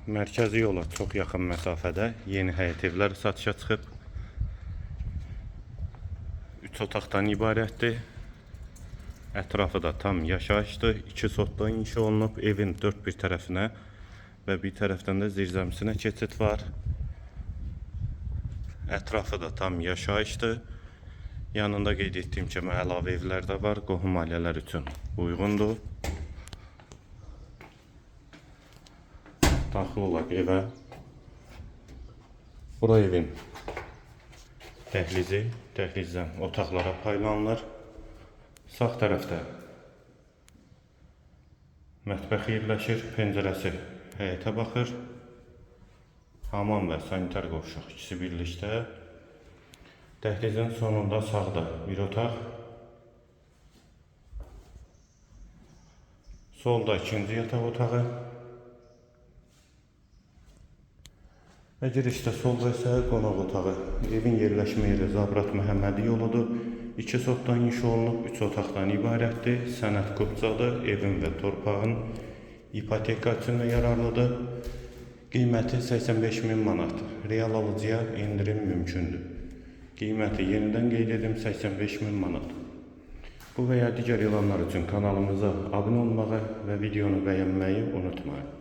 Mərkəzi yola çox yaxın məsafədə yeni həyət evləri satışa çıxıb. 3 otaqdan ibarətdir. Ətrafı da tam yaşayışdır. 2 sotdan inşa olunub. Evin dörd bir tərəfinə və bir tərəfdən də zirzəmisinə keçid var. Ətrafı da tam yaşayışdır. Yanında qeyd etdiyim kimi əlavə evlər də var. Qohum ailələr üçün uyğundur. Daxil olaq evə. Bura evin dəhlizi, dəhlizdən otaqlara paylanılır. Sağ tərəfdə mətbəx yerləşir, pəncərəsi həyətə baxır. Hamam və sanitar qovşaq ikisi birlikdə. Dəhlizin sonunda sağda bir otaq. Solda ikinci yataq otağı. Və girişdə solda isə qonaq otağı. Evin yerləşmə yeri Zabrat Məhəmmədi yoludur. 2 sotdan inşa olunub, 3 otaqdan ibarətdir. Sənəd qupcadır. Evin və torpağın ipoteka üçün yararlıdır. Qiyməti 85.000 manat. Real alıcıya indirim mümkündür. Qiyməti yenidən qeyd edim 85.000 manat. Bu və ya digər elanlar üçün kanalımıza abunə olmağı və videonu bəyənməyi unutmayın.